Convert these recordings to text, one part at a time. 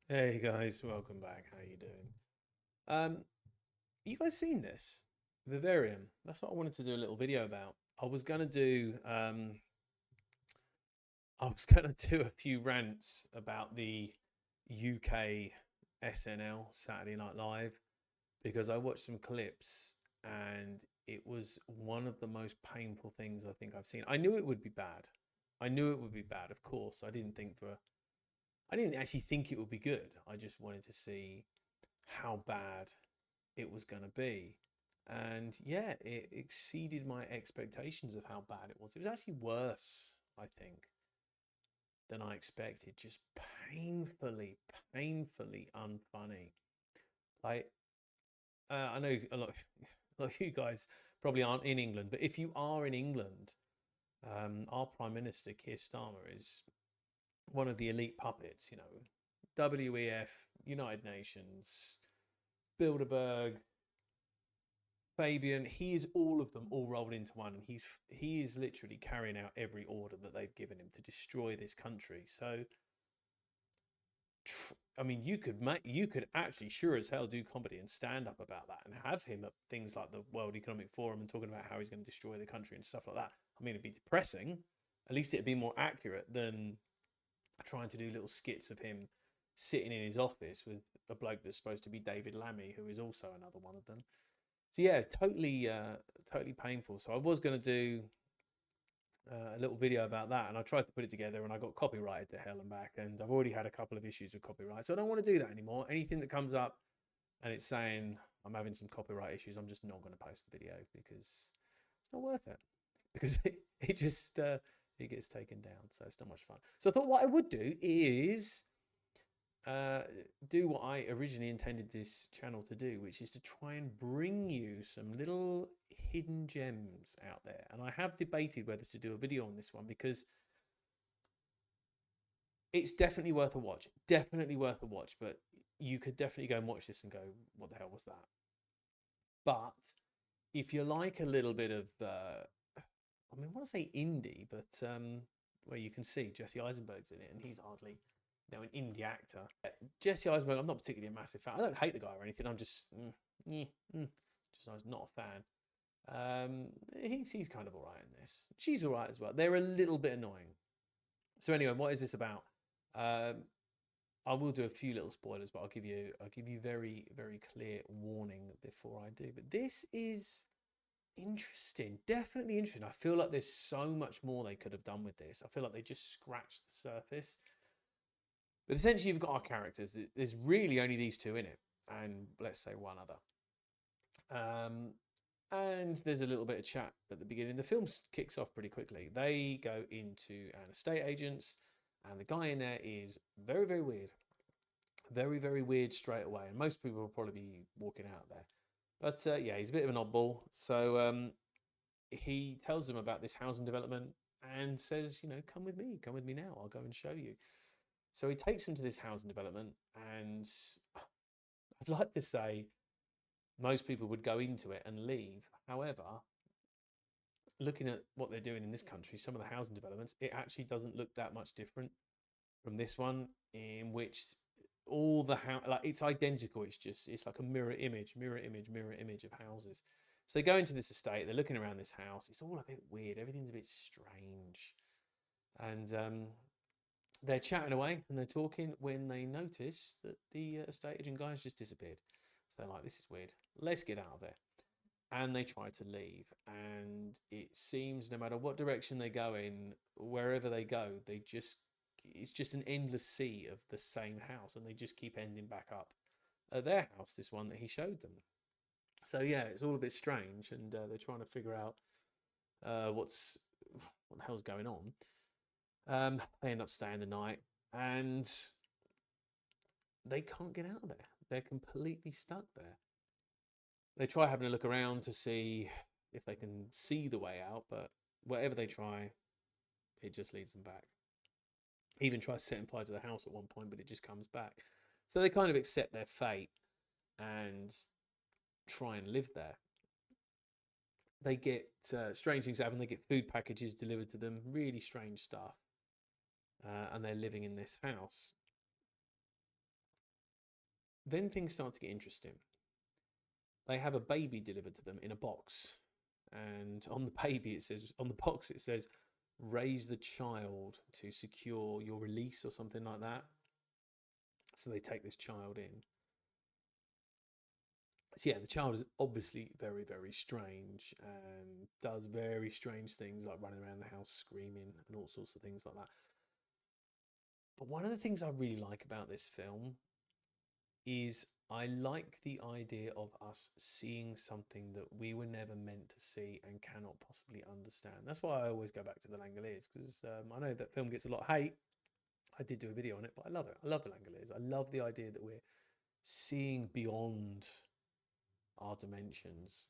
Hey guys, welcome back. How you doing? Um, you guys seen this? Vivarium. That's what I wanted to do a little video about. I was gonna do I was gonna do a few rants about the UK SNL Saturday Night Live because I watched some clips and it was one of the most painful things I think I've seen. I knew it would be bad. I knew it would be bad, of course. I didn't actually think it would be good. I just wanted to see how bad it was going to be. And yeah, it exceeded my expectations of how bad it was. It was actually worse, I think, than I expected. Just painfully, painfully unfunny. Like, I know a lot of you guys probably aren't in England, but if you are in England, our Prime Minister, Keir Starmer, is one of the elite puppets, WEF, United Nations, Bilderberg, Fabian, he is all of them all rolled into one, and he is literally carrying out every order that they've given him to destroy this country. So, I mean, you could actually sure as hell do comedy and stand up about that, and have him at things like the World Economic Forum and talking about how he's going to destroy the country and stuff like that. I mean, it'd be depressing. At least it'd be more accurate than trying to do little skits of him sitting in his office with a bloke that's supposed to be David Lammy, who is also another one of them. So yeah, totally painful. So I was going to do a little video about that, and I tried to put it together, and I got copyrighted to hell and back, and I've already had a couple of issues with copyright, so I don't want to do that anymore. Anything that comes up and it's saying I'm having some copyright issues, I'm just not going to post the video because it's not worth it. Because it just it gets taken down, so it's not much fun. So I thought what I would do is uh, do what I originally intended this channel to do, which is to try and bring you some little hidden gems out there. And I have debated whether to do a video on this one because it's definitely worth a watch. Definitely worth a watch, but you could definitely go and watch this and go, what the hell was that? But if you like a little bit of, I mean, I want to say indie, but where you can see Jesse Eisenberg's in it, and he's hardly an indie actor. Jesse Eisenberg, I'm not particularly a massive fan. I don't hate the guy or anything. I'm just, just not a fan. He's kind of all right in this. She's all right as well. They're a little bit annoying. So anyway, what is this about? Um, I will do a few little spoilers, but I'll give you very clear warning before I do. But this is interesting, definitely interesting. I feel like there's so much more they could have done with this. I feel like they just scratched the surface. But essentially, you've got our characters. There's really only these two in it, and let's say one other. Um, and there's a little bit of chat at the beginning. The film kicks off pretty quickly. They go into an estate agent's, and the guy in there is very weird. Very weird straight away. And most people will probably be walking out there. But yeah, he's a bit of an oddball. So he tells them about this housing development and says, come with me now. I'll go and show you. So he takes them to this housing development, and I'd like to say most people would go into it and leave. However, looking at what they're doing in this country, some of the housing developments, it actually doesn't look that much different from this one, in which all the house, like, it's identical. It's like a mirror image of houses. So they go into this estate, they're looking around this house. It's all a bit weird. Everything's a bit strange, and they're chatting away and they're talking when they notice that the estate agent guy has just disappeared. So they're like, "This is weird. Let's get out of there." And they try to leave, and it seems no matter what direction they go in, wherever they go, it's just an endless sea of the same house, and they just keep ending back up at their house, this one that he showed them. So yeah, it's all a bit strange, and they're trying to figure out what the hell's going on. They end up staying the night, and they can't get out of there. They're completely stuck there. They try having a look around to see if they can see the way out, but whatever they try, it just leads them back. He even tries setting fire to the house at one point, but it just comes back. So they kind of accept their fate and try and live there. They get strange things happen. They get food packages delivered to them, really strange stuff, and they're living in this house. then things start to get interesting. They have a baby delivered to them in a box, and on the baby it says, on the box it says, raise the child to secure your release or something like that. So they take this child in. So yeah, the child is obviously very, very strange and does very strange things like running around the house screaming and all sorts of things like that. But one of the things I really like about this film is I like the idea of us seeing something that we were never meant to see and cannot possibly understand. That's why I always go back to the Langoliers, because I know that film gets a lot of hate. I did do a video on it, but I love it. I love the Langoliers. I love the idea that we're seeing beyond our dimensions.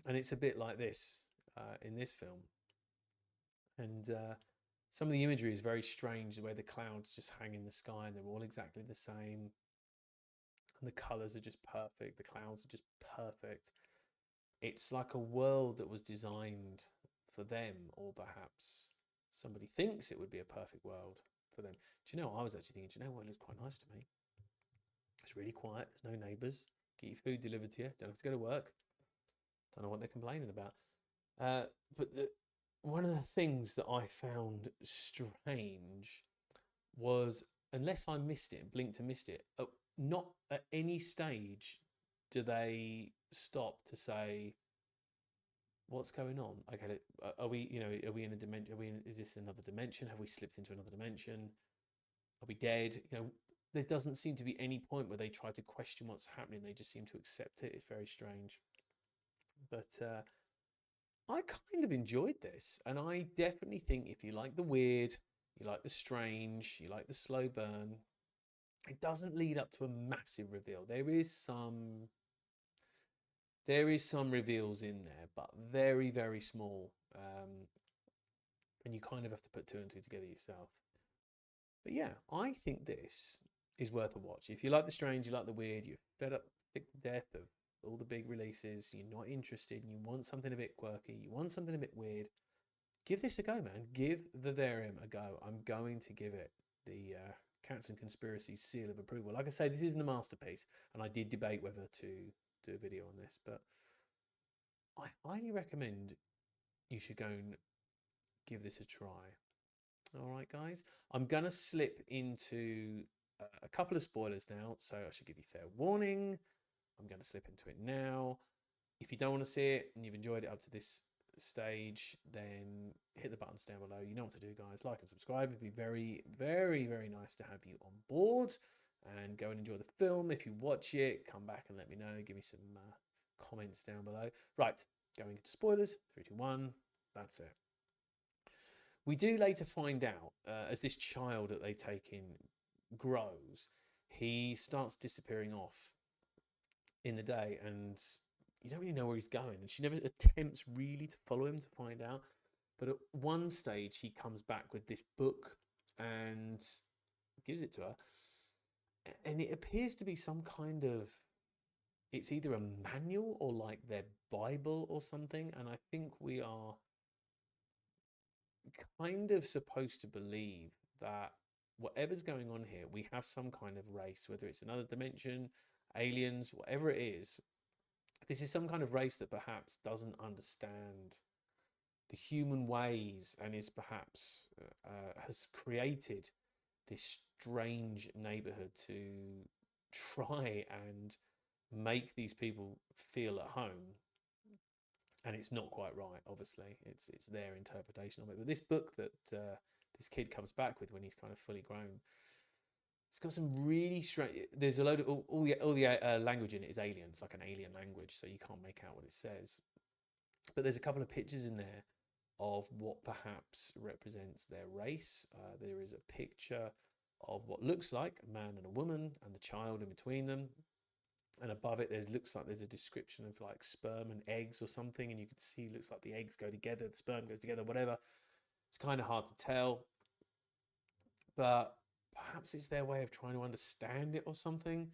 And it's a bit like this in this film. And some of the imagery is very strange, the way the clouds just hang in the sky and they're all exactly the same. And the colors are just perfect. The clouds are just perfect. It's like a world that was designed for them, or perhaps somebody thinks it would be a perfect world for them. Do you know, I was actually thinking, do you know what, it looks quite nice to me. It's really quiet. There's no neighbours. Get your food delivered to you. Don't have to go to work. Don't know what they're complaining about. But one of the things that I found strange was, unless I missed it, blinked and missed it, not at any stage do they stop to say, what's going on? Okay, are we, are we in a dimension? Is this another dimension? Have we slipped into another dimension? Are we dead? There doesn't seem to be any point where they try to question what's happening. They just seem to accept it. It's very strange. But I kind of enjoyed this, and I definitely think if you like the weird, you like the strange, you like the slow burn, it doesn't lead up to a massive reveal. There is some reveals in there, but very, very small, and you kind of have to put two and two together yourself. But yeah, I think this is worth a watch. If you like the strange, you like the weird, you're fed up to death of all the big releases, you're not interested, and you want something a bit quirky, you want something a bit weird, give this a go, man. Give Vivarium a go. I'm going to give it the Cats and Conspiracies seal of approval. Like I say, this isn't a masterpiece, and I did debate whether to do a video on this, but I highly recommend you should go and give this a try. All right, guys. I'm going to slip into a couple of spoilers now, so I should give you fair warning. I'm going to slip into it now. If you don't want to see it and you've enjoyed it up to this stage, then hit the buttons down below. You know what to do, guys. Like and subscribe. It'd be very, very, very nice to have you on board. And go and enjoy the film. If you watch it, come back and let me know. Give me some comments down below. Right, going into spoilers. 3, 2, 1. That's it. We do later find out, as this child that they take in grows, he starts disappearing off in the day, and you don't really know where he's going. And she never attempts really to follow him to find out. But at one stage, he comes back with this book and gives it to her. And it appears to be some kind of, it's either a manual or like their Bible or something. And I think we are kind of supposed to believe that whatever's going on here, we have some kind of race, whether it's another dimension, aliens, whatever it is. This is some kind of race that perhaps doesn't understand the human ways and is perhaps has created this strange neighborhood to try and make these people feel at home. And it's not quite right, obviously. It's their interpretation of it. But this book that this kid comes back with when he's kind of fully grown, it's got some really strange. There's a load of all the language in it is alien. It's like an alien language, so you can't make out what it says. But there's a couple of pictures in there of what perhaps represents their race. There is a picture of what looks like a man and a woman and the child in between them. And above it, looks like there's a description of like sperm and eggs or something. And you can see, looks like the eggs go together, the sperm goes together, whatever. It's kind of hard to tell. But perhaps it's their way of trying to understand it or something.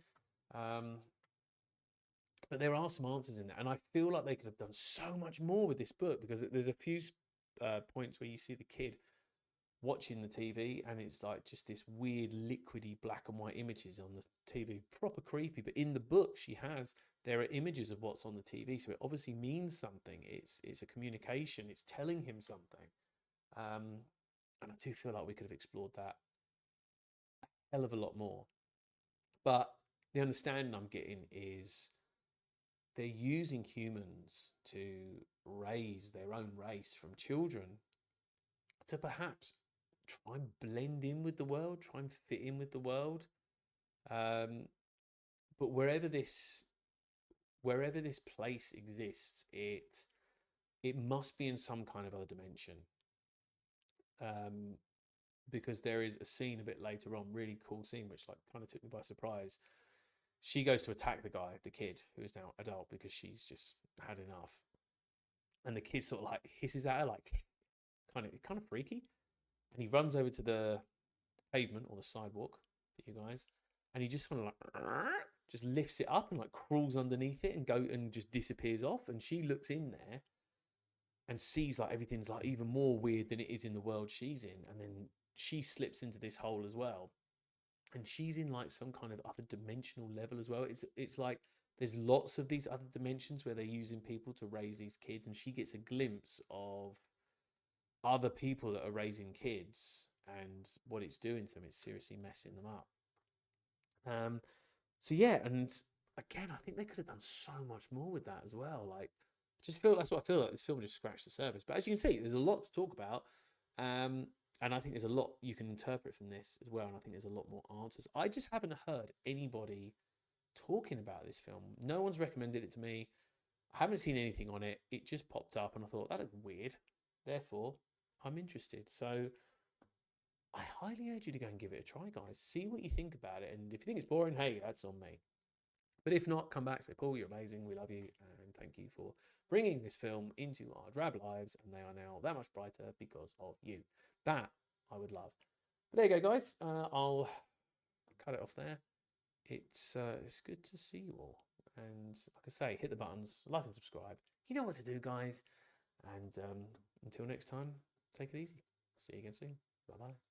But there are some answers in there. And I feel like they could have done so much more with this book, because there's a few points where you see the kid watching the TV, and it's like just this weird liquidy black and white images on the TV, proper creepy. But in the book, there are images of what's on the TV, so it obviously means something. It's a communication. It's telling him something. And I do feel like we could have explored that a hell of a lot more. But the understanding I'm getting is they're using humans to raise their own race from children to perhaps try and blend in with the world, try and fit in with the world. Um, but wherever this place exists, it must be in some kind of other dimension. Um, because there is a scene a bit later on, really cool scene, which like kind of took me by surprise. She goes to attack the guy, the kid, who is now adult, because she's just had enough. And the kid sort of like hisses at her, like kind of freaky. And he runs over to the pavement or the sidewalk for you guys, and he just kind of like just lifts it up and like crawls underneath it and just disappears off. And she looks in there and sees like everything's like even more weird than it is in the world she's in, and then she slips into this hole as well, and she's in like some kind of other dimensional level as well. It's like there's lots of these other dimensions where they're using people to raise these kids, and she gets a glimpse of other people that are raising kids and what it's doing to them. It's seriously messing them up. Um, so yeah, and again, I think they could have done so much more with that as well. Like, just feel that's what I feel like. This film just scratched the surface. But as you can see, there's a lot to talk about, and I think there's a lot you can interpret from this as well. And I think there's a lot more answers. I just haven't heard anybody talking about this film. No one's recommended it to me. I haven't seen anything on it. It just popped up, and I thought that looked weird. Therefore, I'm interested. So I highly urge you to go and give it a try, guys. See what you think about it. And if you think it's boring, hey, that's on me. But if not, come back, say, Paul, you're amazing. We love you. And thank you for bringing this film into our drab lives. And they are now that much brighter because of you. That I would love. But there you go, guys. I'll cut it off there. It's good to see you all. And like I say, hit the buttons, like and subscribe. You know what to do, guys. And until next time, take it easy. See you again soon. Bye bye.